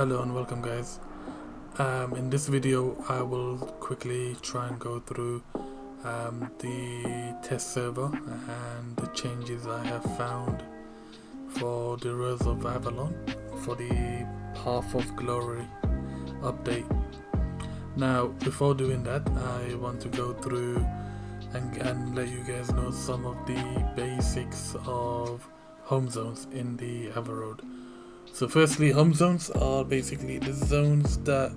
Hello and welcome guys. In this video I will quickly try and go through the test server and the changes I have found for the Rose of Avalon for the Path of Glory update. Now before doing that, I want to go through and let you guys know some of the basics of home zones in the Everroad. So firstly, home zones are basically the zones that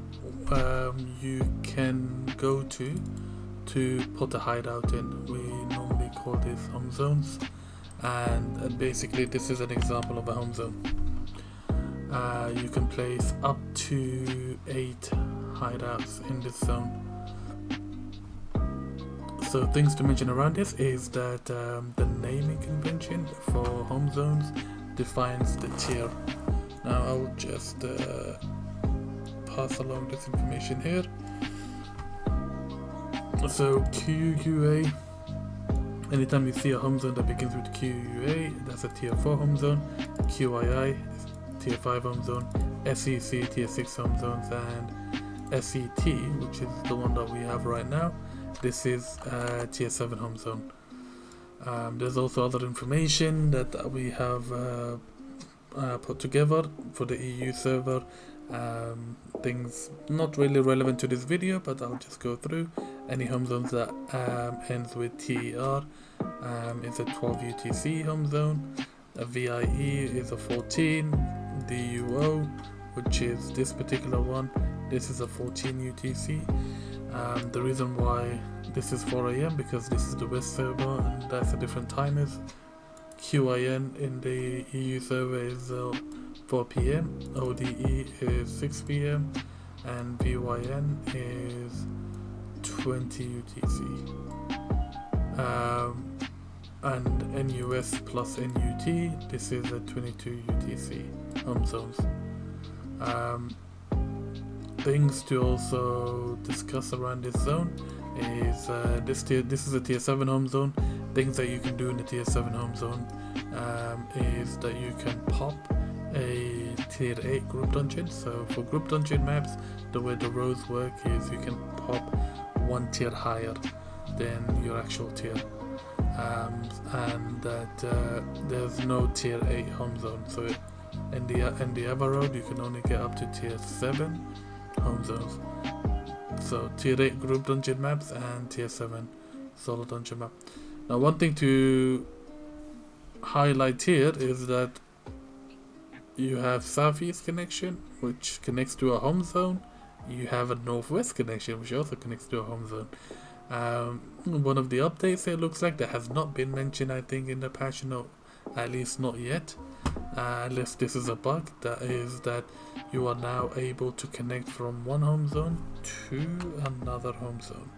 you can go to put a hideout in. We normally call these home zones, and basically this is an example of a home zone. You can place up to 8 hideouts in this zone. So things to mention around this is that the naming convention for home zones defines the tier. Now I'll just pass along this information here. So QUA, anytime you see a home zone that begins with QUA, that's a tier 4 home zone. QII is tier 5 home zone. SEC tier 6 home zones, and SET, which is the one that we have right now, this is tier 7 home zone. There's also other information that we have put together for the EU server. Things not really relevant to this video, but I'll just go through. Any home zones that ends with TER is a 12 UTC home zone. A VIE is a 14. DUO, which is this particular one, this is a 14 UTC. The reason why this is 4 AM because this is the West server and that's a different timers. QIN in the EU server is 4 PM, ODE is 6 PM, and VYN is 20 UTC. And NUS plus NUT, this is a 22 UTC home zones. Things to also discuss around this zone is this is a tier 7 home zone. Things that you can do in the tier 7 home zone is that you can pop a tier 8 group dungeon. So for group dungeon maps, the way the rows work is you can pop one tier higher than your actual tier, and that there's no tier 8 home zone. So in the Everroad you can only get up to tier 7 home zones. So tier 8 group dungeon maps and tier 7 solo dungeon map. Now one thing to highlight here is that you have southeast connection, which connects to a home zone. You have a northwest connection, which also connects to a home zone. One of the updates, it looks like, that has not been mentioned, I think, in the patch note, at least not yet, unless this is a bug, that is that you are now able to connect from one home zone to another home zone.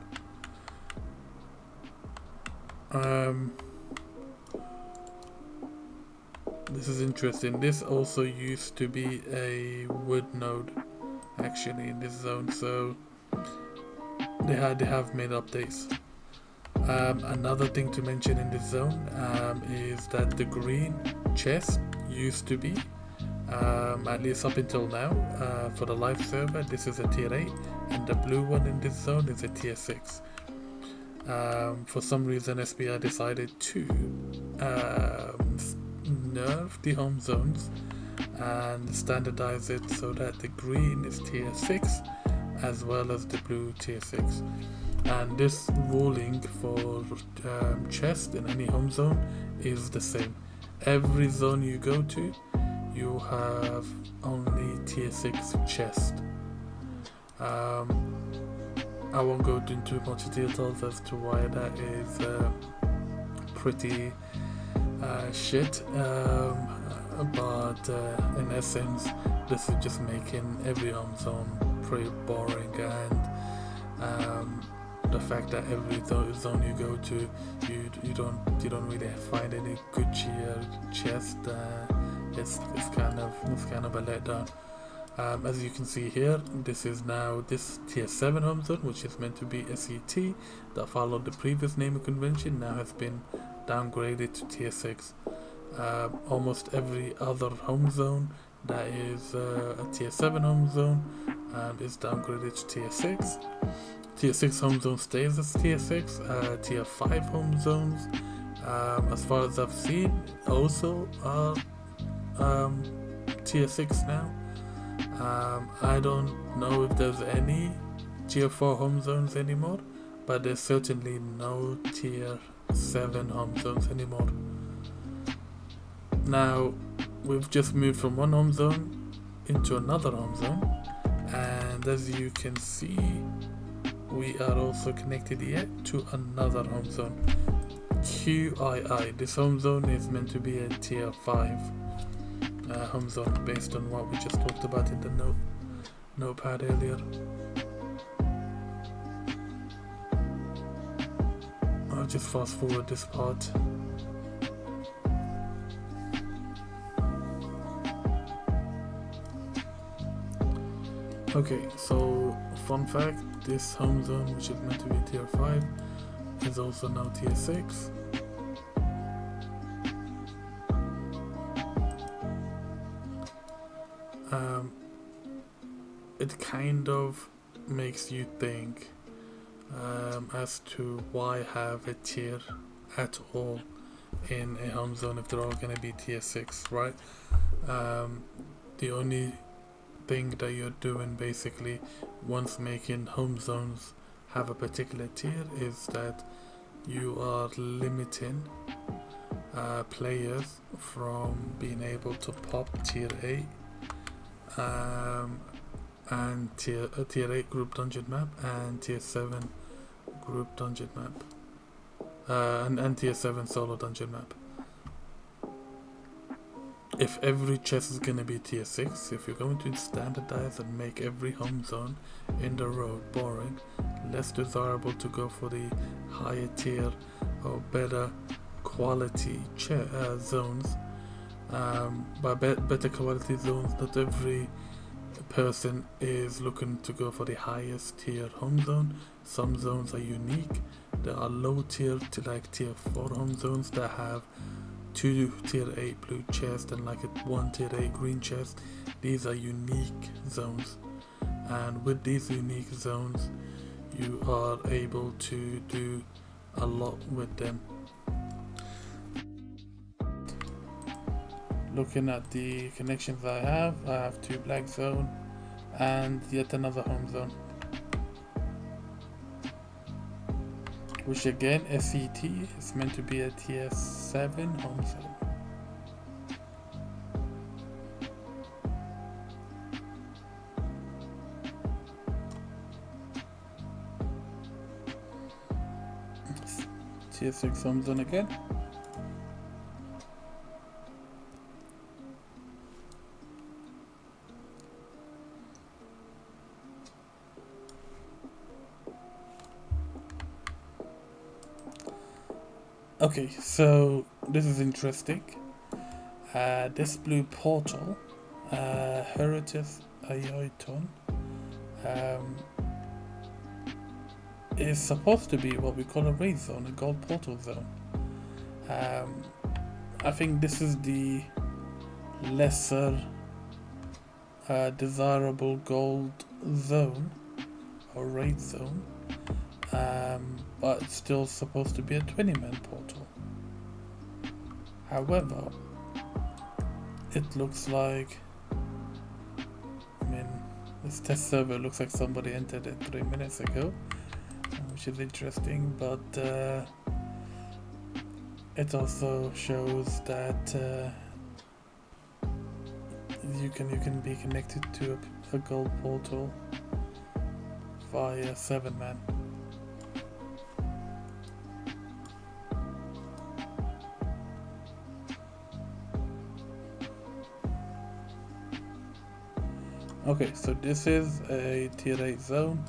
This is interesting. This also used to be a wood node actually in this zone, so they have made updates. Another thing to mention in this zone is that the green chest used to be, at least up until now, for the live server, this is a tier 8, and the blue one in this zone is a tier 6. For some reason SBI decided to nerf the home zones and standardize it so that the green is tier 6 as well as the blue tier 6. And this ruling for chest in any home zone is the same. Every zone you go to, you have only tier 6 chest. I won't go into too much details as to why that is pretty shit, but in essence this is just making every home zone pretty boring, and the fact that every zone you go to you don't really find any good chest, it's kind of a letdown. As you can see here, this is now this tier 7 home zone, which is meant to be SET, that followed the previous naming convention, now has been downgraded to tier 6. Almost every other home zone that is a tier 7 home zone and is downgraded to tier 6. Tier 6 home zone stays as tier 6. Tier 5 home zones, as far as I've seen, also are tier 6 now. I don't know if there's any tier 4 home zones anymore, but there's certainly no tier 7 home zones anymore. Now, we've just moved from one home zone into another home zone, and as you can see, we are also connected yet to another home zone, QII. This home zone is meant to be a tier 5 home zone based on what we just talked about in the notepad earlier. I'll just fast forward this part. Okay, so fun fact, this home zone, which is meant to be tier 5, is also now tier 6. It kind of makes you think as to why have a tier at all in a home zone if they're all going to be tier 6, right? The only thing that you're doing basically once making home zones have a particular tier is that you are limiting players from being able to pop tier 8 and tier 8 group dungeon map and tier 7 group dungeon map and tier 7 solo dungeon map. If every chest is going to be tier 6, if you're going to standardize and make every home zone in the road boring, less desirable to go for the higher tier or better quality zones. By better quality zones, not every person is looking to go for the highest tier home zone. Some zones are unique. There are low tier to like tier 4 home zones that have 2 tier 8 blue chests and like a 1 tier 8 green chest. These are unique zones, and with these unique zones you are able to do a lot with them. Looking at the connections I have 2 black zone and yet another home zone, which again, SET is meant to be a tier 7 home zone. Tier 6 home zone again. Okay, so this is interesting. This blue portal, Heritage Ayoton, is supposed to be what we call a raid zone, a gold portal zone. I think this is the lesser desirable gold zone or raid zone. But it's still supposed to be a 20-man portal. However, it looks like, this test server looks like somebody entered it 3 minutes ago, which is interesting, but it also shows that you can be connected to a gold portal via 7-man. Okay, so this is a tier 8 zone.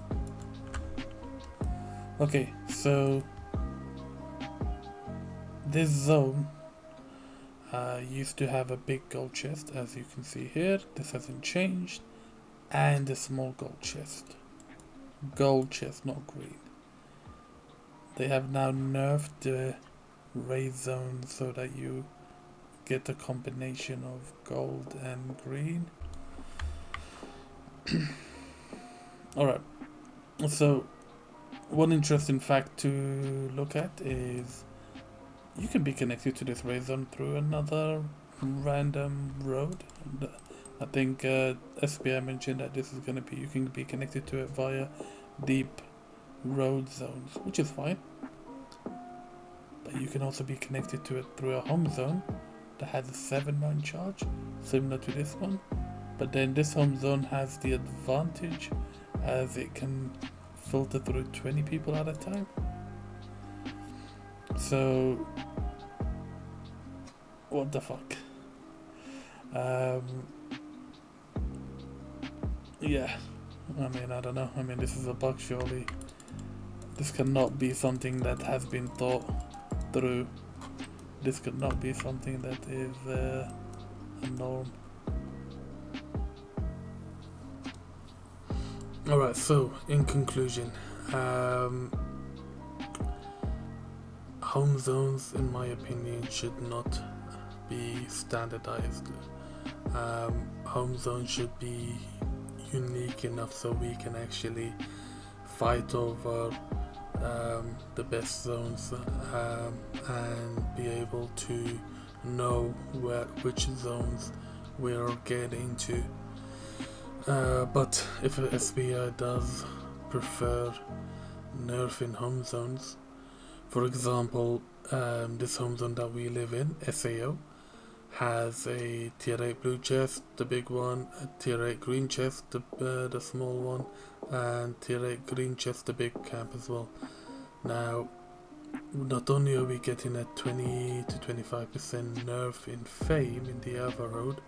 Okay, so this zone used to have a big gold chest, as you can see here. This hasn't changed, and a small gold chest. Gold chest, not green. They have now nerfed the raid zone so that you get a combination of gold and green. Alright, so one interesting fact to look at is you can be connected to this raid zone through another random road. I think SBI mentioned that this is going to be, you can be connected to it via deep road zones, which is fine. But you can also be connected to it through a home zone that has a 7-man charge, similar to this one. But then this home zone has the advantage as it can filter through 20 people at a time. So, what the fuck? Yeah, I mean, I don't know. I mean, this is a bug, surely. This cannot be something that has been thought through. This could not be something that is a norm. Alright, so in conclusion, home zones, in my opinion, should not be standardized. Home zones should be unique enough so we can actually fight over the best zones and be able to know which zones we're getting into. But if SBI does prefer nerfing home zones, for example, this home zone that we live in, SAO, has a tier 8 blue chest, the big one, a tier 8 green chest, the small one, and tier 8 green chest, the big camp as well. Now, not only are we getting a 20 to 25% nerf in fame in the Ava road,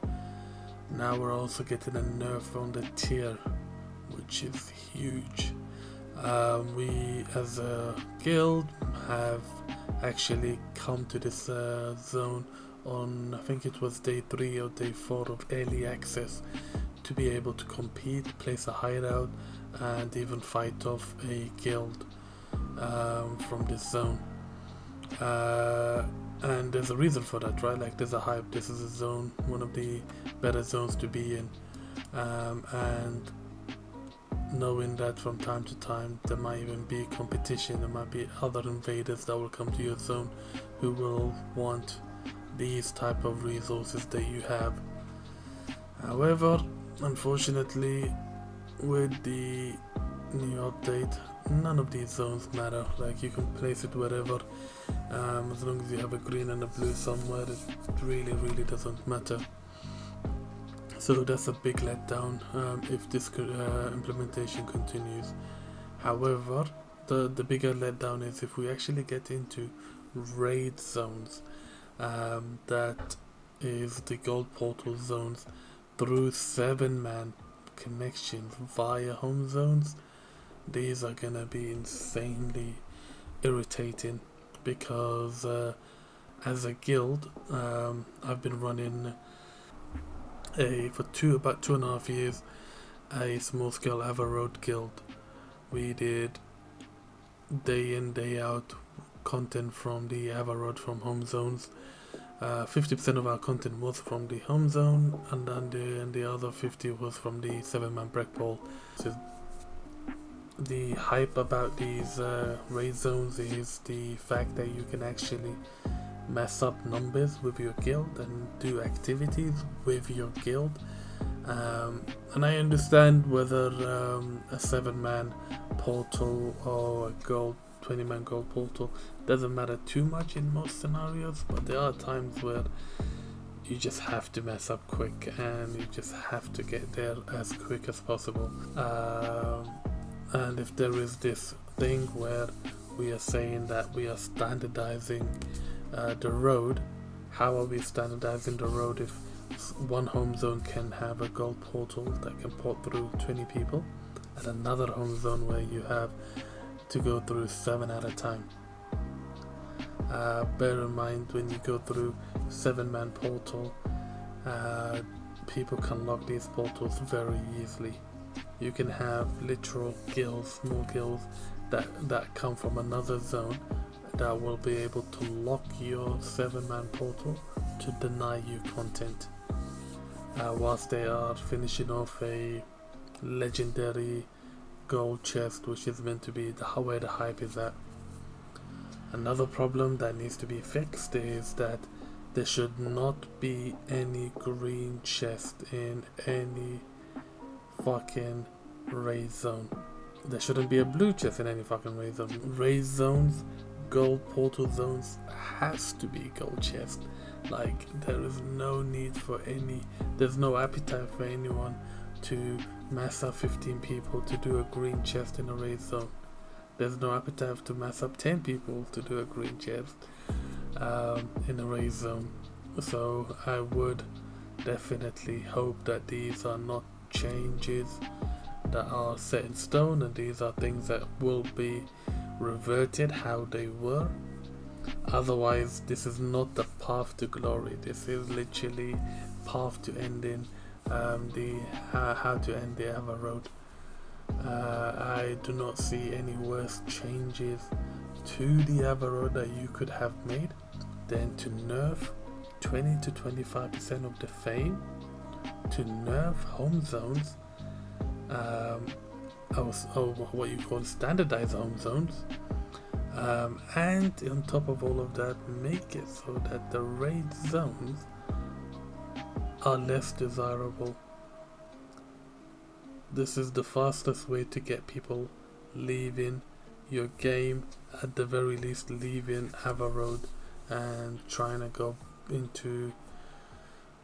now we're also getting a nerf on the tier, which is huge. We as a guild have actually come to this zone on, I think it was day 3 or day 4 of early access, to be able to compete, place a hideout, and even fight off a guild from this zone. And there's a reason for that, right? Like, there's a hype. This is a zone, one of the better zones to be in, and knowing that from time to time there might even be competition, there might be other invaders that will come to your zone who will want these type of resources that you have. However, unfortunately, with the new update, none of these zones matter. Like, you can place it wherever, as long as you have a green and a blue somewhere, it really doesn't matter. So that's a big letdown if this implementation continues. However, the bigger letdown is if we actually get into raid zones, that is the gold portal zones, through 7-man connections via home zones. These are gonna be insanely irritating because as a guild, I've been running for about 2.5 years a small scale Ava Road guild. We did day in day out content from the Ava Road from home zones. 50% of our content was from the home zone, and then the other 50 was from the 7-man break ball. So the hype about these raid zones is the fact that you can actually mess up numbers with your guild and do activities with your guild, and I understand whether a 7-man portal or a 20-man gold portal doesn't matter too much in most scenarios, but there are times where you just have to mess up quick and you just have to get there as quick as possible. And if there is this thing where we are saying that we are standardizing the road, how are we standardizing the road if one home zone can have a gold portal that can port through 20 people and another home zone where you have to go through 7 at a time? Bear in mind, when you go through 7-man portal, people can lock these portals very easily. You can have literal guilds, small guilds that come from another zone that will be able to lock your 7-man portal to deny you content, whilst they are finishing off a legendary gold chest, which is meant to be where the hype is at. Another problem that needs to be fixed is that there should not be any green chest in any fucking raid zone. There shouldn't be a blue chest in any fucking raid zone. Raid zones, gold portal zones has to be gold chest. Like, there is no need for there's no appetite for anyone to mass up 15 people to do a green chest in a raid zone. There's no appetite to mass up 10 people to do a green chest in a raid zone. So I would definitely hope that these are not changes that are set in stone, and these are things that will be reverted how they were. Otherwise, this is not the path to glory. This is literally path to ending how to end the Ava Road. I do not see any worse changes to the Ava Road that you could have made than to nerf 20 to 25% of the fame, to nerf home zones, what you call standardized home zones, and on top of all of that, make it so that the raid zones are less desirable. This is the fastest way to get people leaving your game, at the very least leaving Ava Road and trying to go into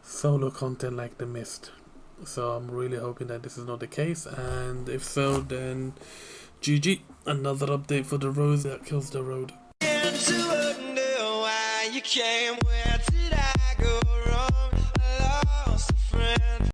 solo content like The Mist. So I'm really hoping that this is not the case, and if so, then GG, another update for the road that kills the road.